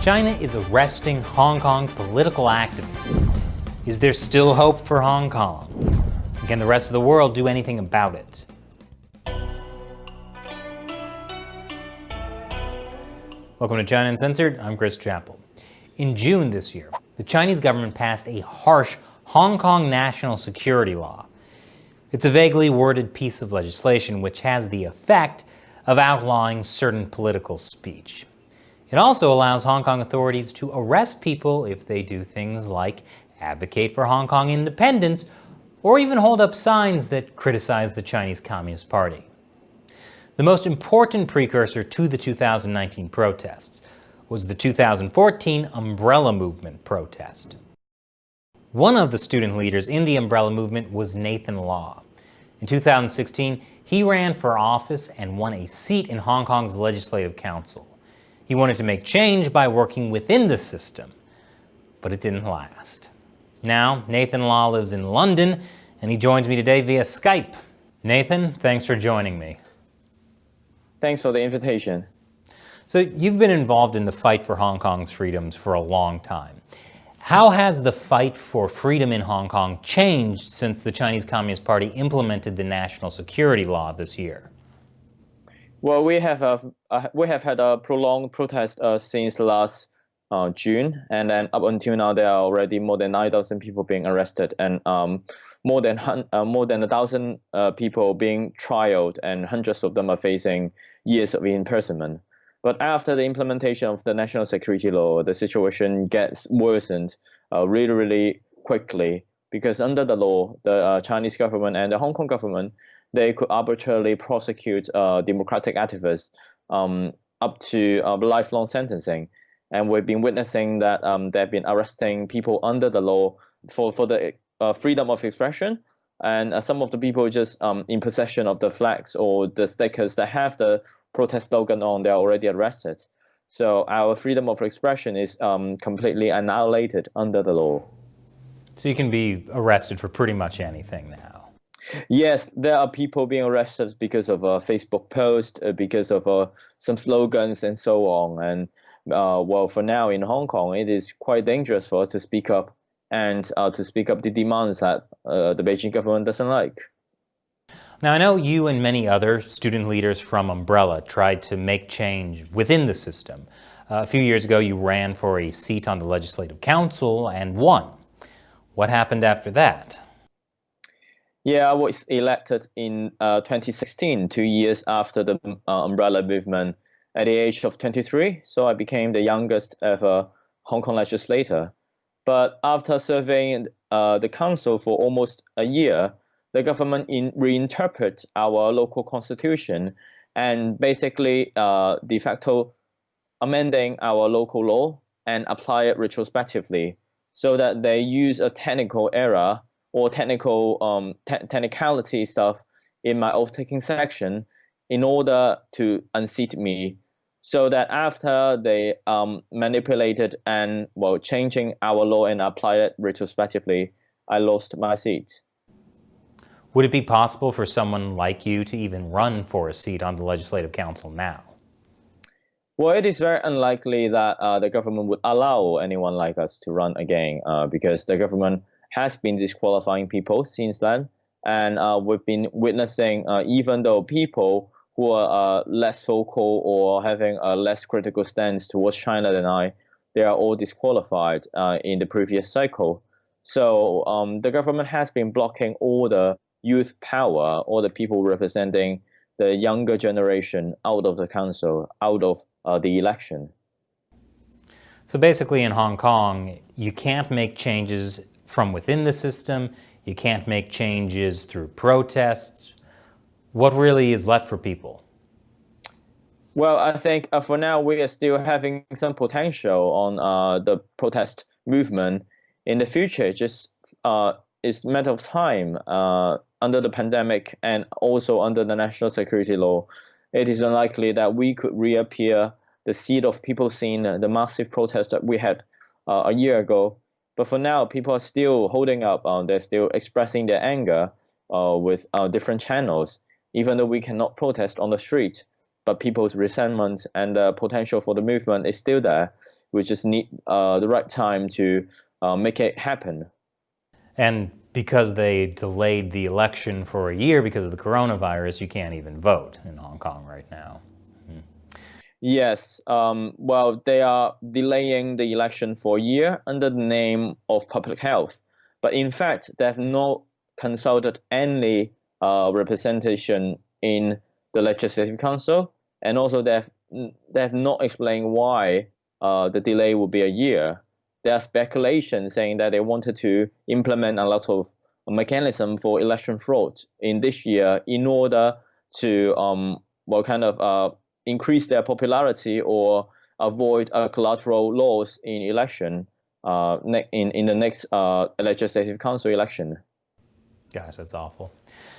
China is arresting Hong Kong political activists. Is there still hope for Hong Kong? And can the rest of the world do anything about it? Welcome to China Uncensored. I'm Chris Chappell. In June this year, the Chinese government passed a harsh Hong Kong national security law. It's a vaguely worded piece of legislation which has the effect of outlawing certain political speech. It also allows Hong Kong authorities to arrest people if they do things like advocate for Hong Kong independence or even hold up signs that criticize the Chinese Communist Party. The most important precursor to the 2019 protests was the 2014 Umbrella Movement protest. One of the student leaders in the Umbrella Movement was Nathan Law. In 2016, he ran for office and won a seat in Hong Kong's Legislative Council. He wanted to make change by working within the system, but it didn't last. Now, Nathan Law lives in London, and he joins me today via Skype. Nathan, thanks for joining me. Thanks for the invitation. So you've been involved in the fight for Hong Kong's freedoms for a long time. How has the fight for freedom in Hong Kong changed since the Chinese Communist Party implemented the national security law this year? Well, we have had a prolonged protest since last June, and then up until now, there are already more than 9,000 people being arrested, and more than 1,000 people being trialed, and hundreds of them are facing years of imprisonment. But after the implementation of the national security law, the situation gets worsened really quickly, because under the law, the Chinese government and the Hong Kong government, they could arbitrarily prosecute democratic activists up to lifelong sentencing. And we've been witnessing that they've been arresting people under the law for the freedom of expression. And some of the people just in possession of the flags or the stickers that have the protest slogan on, they're already arrested. So our freedom of expression is completely annihilated under the law. So you can be arrested for pretty much anything now. Yes, there are people being arrested because of a Facebook post, because of some slogans and so on. And well, for now in Hong Kong, it is quite dangerous for us to speak up and to speak up the demands that the Beijing government doesn't like. Now, I know you and many other student leaders from Umbrella tried to make change within the system. A few years ago, you ran for a seat on the Legislative Council and won. What happened after that? Yeah, I was elected in 2016, 2 years after the Umbrella movement, at the age of 23. So I became the youngest ever Hong Kong legislator. But after serving the council for almost a year, the government reinterpreted our local constitution and basically de facto amending our local law and apply it retrospectively, so that they use a technical error or technicality stuff in my oath-taking section in order to unseat me, so that after they manipulated and, well, changing our law and applied it retrospectively, I lost my seat. Would it be possible for someone like you to even run for a seat on the Legislative Council now? Well, it is very unlikely that the government would allow anyone like us to run again, because the government has been disqualifying people since then. And we've been witnessing, even though people who are less vocal or having a less critical stance towards China than they are all disqualified in the previous cycle. So the government has been blocking all the youth power, all the people representing the younger generation out of the council, out of the election. So basically in Hong Kong, you can't make changes from within the system, you can't make changes through protests. What really is left for people? Well, I think for now we are still having some potential on the protest movement. In the future, it's a matter of time. Under the pandemic and also under the national security law, it is unlikely that we could reappear the seed of people seeing the massive protest that we had a year ago. But for now, people are still holding up. They're still expressing their anger with different channels, even though we cannot protest on the street. But people's resentment and the potential for the movement is still there. We just need the right time to make it happen. And because they delayed the election for a year because of the coronavirus, you can't even vote in Hong Kong right now. Yes, well, they are delaying the election for a year under the name of public health. But in fact, they have not consulted any representation in the Legislative Council, and also they have not explained why the delay will be a year. There are speculations saying that they wanted to implement a lot of mechanism for election fraud in this year in order to increase their popularity or avoid collateral loss in election in the next Legislative Council election. Gosh, that's awful.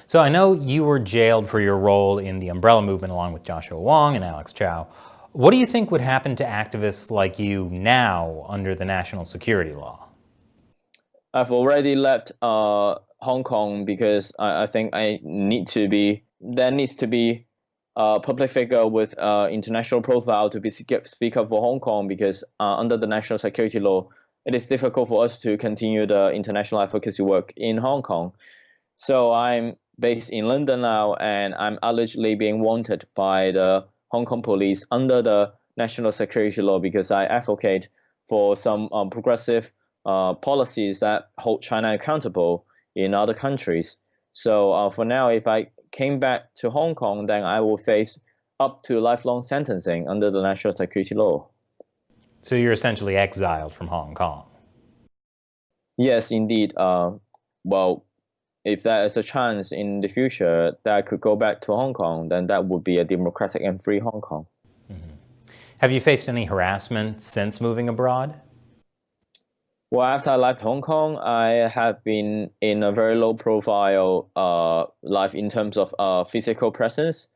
So I know you were jailed for your role in the Umbrella Movement along with Joshua Wong and Alex Chow. What do you think would happen to activists like you now under the national security law? I've already left Hong Kong because I think there needs to be a public figure with international profile to speak up for Hong Kong, because under the national security law, it is difficult for us to continue the international advocacy work in Hong Kong. So I'm based in London now, and I'm allegedly being wanted by the Hong Kong police under the national security law because I advocate for some progressive policies that hold China accountable in other countries. So for now, if I came back to Hong Kong, then I will face up to lifelong sentencing under the national security law. So you're essentially exiled from Hong Kong. Yes, indeed. Well, if there is a chance in the future that I could go back to Hong Kong, then that would be a democratic and free Hong Kong. Have you faced any harassment since moving abroad? Well, after I left Hong Kong, I have been in a very low profile life in terms of physical presence.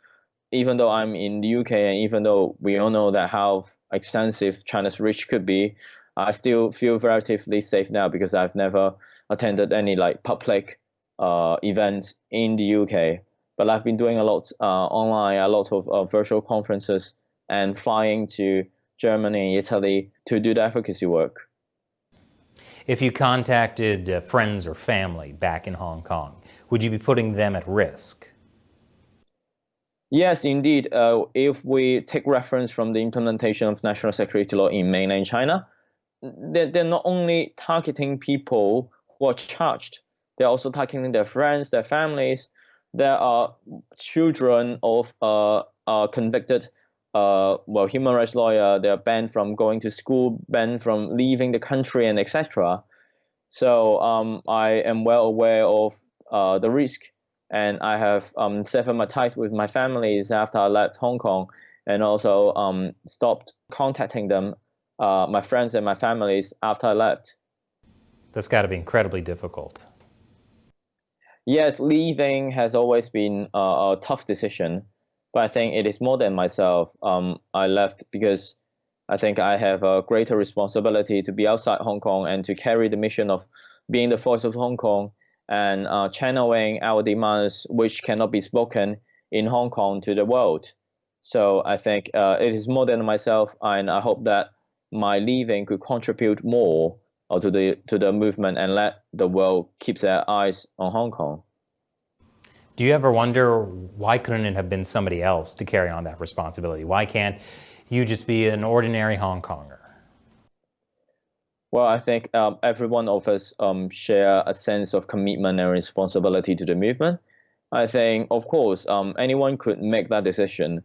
Even though I'm in the UK, and even though we all know that how extensive China's reach could be, I still feel relatively safe now because I've never attended any public events in the UK. But I've been doing a lot online, a lot of virtual conferences, and flying to Germany and Italy to do the advocacy work. If you contacted friends or family back in Hong Kong, would you be putting them at risk? Yes, indeed. If we take reference from the implementation of national security law in mainland China, they're not only targeting people who are charged, they're also targeting their friends, their families. There are children of convicted human rights lawyer. They are banned from going to school, banned from leaving the country, and etc. So I am well aware of the risk, and I have severed my ties with my families after I left Hong Kong, and also stopped contacting them, my friends and my families, after I left. That's got to be incredibly difficult. Yes, leaving has always been a tough decision, but I think it is more than myself. I left because I think I have a greater responsibility to be outside Hong Kong and to carry the mission of being the voice of Hong Kong and channeling our demands, which cannot be spoken in Hong Kong, to the world. So I think it is more than myself, and I hope that my leaving could contribute more to the movement and let the world keep their eyes on Hong Kong. Do you ever wonder why couldn't it have been somebody else to carry on that responsibility? Why can't you just be an ordinary Hong Konger? Well, I think every one of us share a sense of commitment and responsibility to the movement. I think, of course, anyone could make that decision,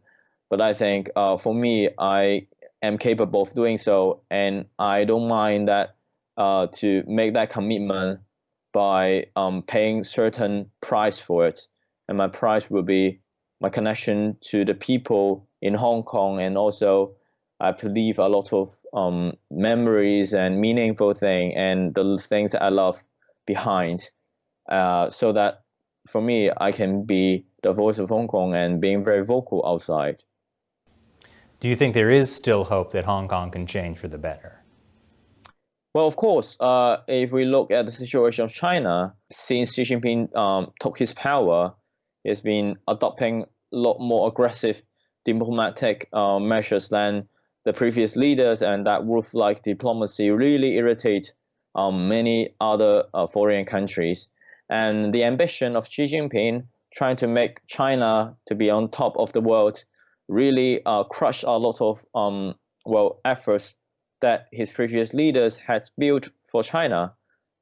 but I think for me, I am capable of doing so, and I don't mind that to make that commitment by paying certain price for it. And my price will be my connection to the people in Hong Kong, and also I have to leave a lot of memories and meaningful things and the things that I love behind, so that for me, I can be the voice of Hong Kong and being very vocal outside. Do you think there is still hope that Hong Kong can change for the better? Well, of course, if we look at the situation of China, since Xi Jinping took his power, he's been adopting a lot more aggressive diplomatic measures than the previous leaders and that wolf-like diplomacy really irritate many other foreign countries. And the ambition of Xi Jinping trying to make China to be on top of the world really crushed a lot of efforts that his previous leaders had built for China.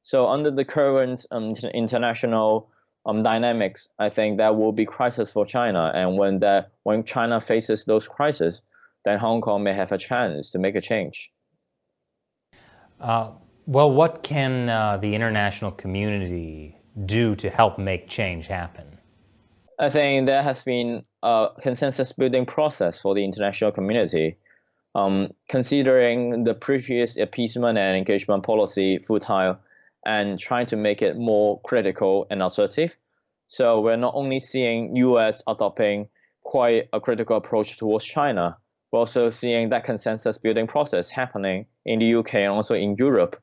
So under the current international dynamics, I think there will be crisis for China. And when China faces those crises, then Hong Kong may have a chance to make a change. Well, what can the international community do to help make change happen? I think there has been a consensus building process for the international community. Considering the previous appeasement and engagement policy futile and trying to make it more critical and assertive. So we're not only seeing US adopting quite a critical approach towards China, we're also seeing that consensus building process happening in the UK and also in Europe.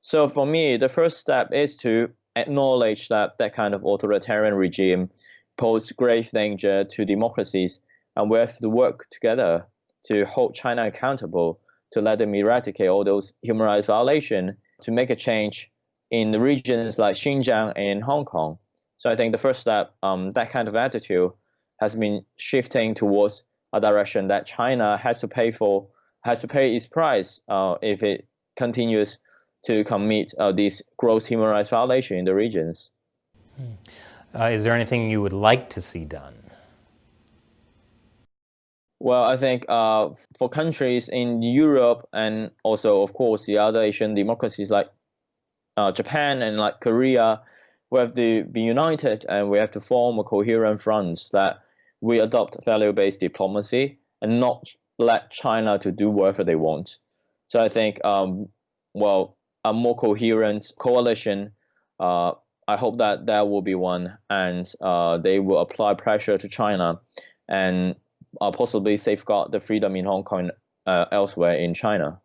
So for me, the first step is to acknowledge that that kind of authoritarian regime poses grave danger to democracies, and we have to work together to hold China accountable, to let them eradicate all those human rights violations, to make a change in the regions like Xinjiang and Hong Kong. So I think the first step, that kind of attitude has been shifting towards a direction that China has to pay its price if it continues to commit these gross human rights violations in the regions. Is there anything you would like to see done? Well, I think for countries in Europe and also, of course, the other Asian democracies like Japan and like Korea, we have to be united and we have to form a coherent front that we adopt value-based diplomacy and not let China to do whatever they want. So I think, a more coherent coalition, I hope that there will be one, and they will apply pressure to China and possibly safeguard the freedom in Hong Kong elsewhere in China.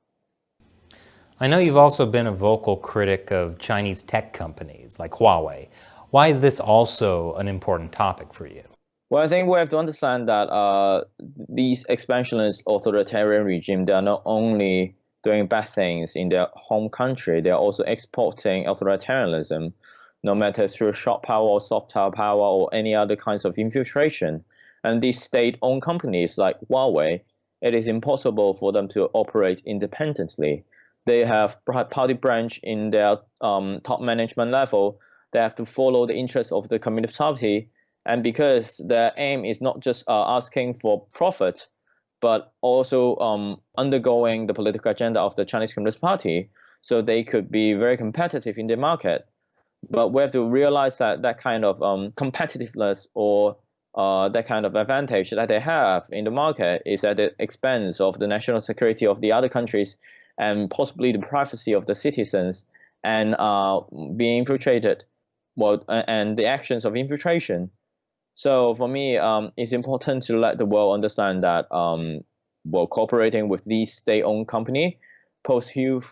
I know you've also been a vocal critic of Chinese tech companies like Huawei. Why is this also an important topic for you? Well, I think we have to understand that these expansionist authoritarian regimes, they are not only doing bad things in their home country, they are also exporting authoritarianism, no matter through sharp power or soft power or any other kinds of infiltration. And these state-owned companies like Huawei, it is impossible for them to operate independently. They have party branch in their top management level. They have to follow the interests of the Communist Party. And because their aim is not just asking for profit, but also undergoing the political agenda of the Chinese Communist Party, so they could be very competitive in the market. But we have to realize that that kind of competitiveness or that kind of advantage that they have in the market is at the expense of the national security of the other countries and possibly the privacy of the citizens and being infiltrated, and the actions of infiltration. So for me, it's important to let the world understand that cooperating with these state-owned company pose huge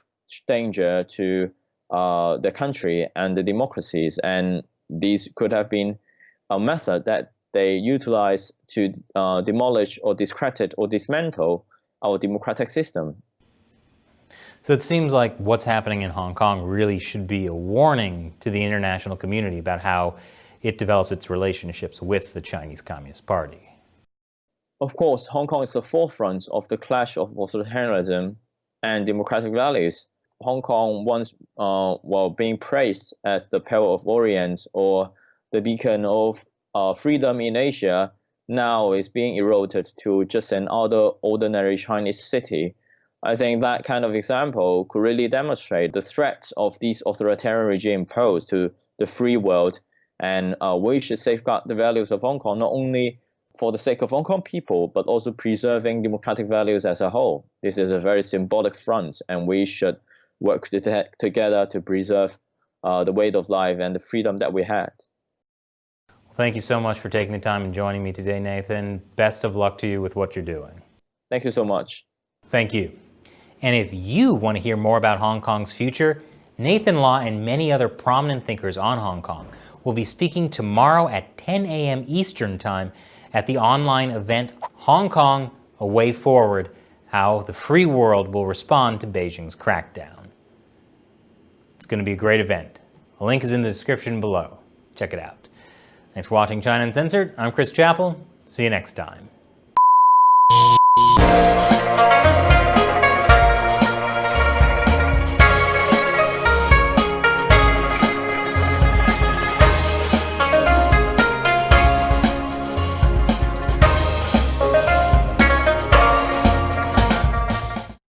danger to the country and the democracies, and these could have been a method that they utilize to demolish or discredit or dismantle our democratic system. So it seems like what's happening in Hong Kong really should be a warning to the international community about how it develops its relationships with the Chinese Communist Party. Of course, Hong Kong is the forefront of the clash of authoritarianism and democratic values. Hong Kong once being praised as the Pearl of Orient or the beacon of freedom in Asia, now is being eroded to just another ordinary Chinese city. I think that kind of example could really demonstrate the threats of these authoritarian regime pose to the free world, and we should safeguard the values of Hong Kong, not only for the sake of Hong Kong people, but also preserving democratic values as a whole. This is a very symbolic front, and we should work together to preserve the way of life and the freedom that we had. Thank you so much for taking the time and joining me today, Nathan. Best of luck to you with what you're doing. Thank you so much. Thank you. And if you want to hear more about Hong Kong's future, Nathan Law and many other prominent thinkers on Hong Kong will be speaking tomorrow at 10 a.m. Eastern Time at the online event Hong Kong, A Way Forward how the free world will respond to Beijing's crackdown. It's going to be a great event. A link is in the description below. Check it out. Thanks for watching China Uncensored. I'm Chris Chappell. See you next time.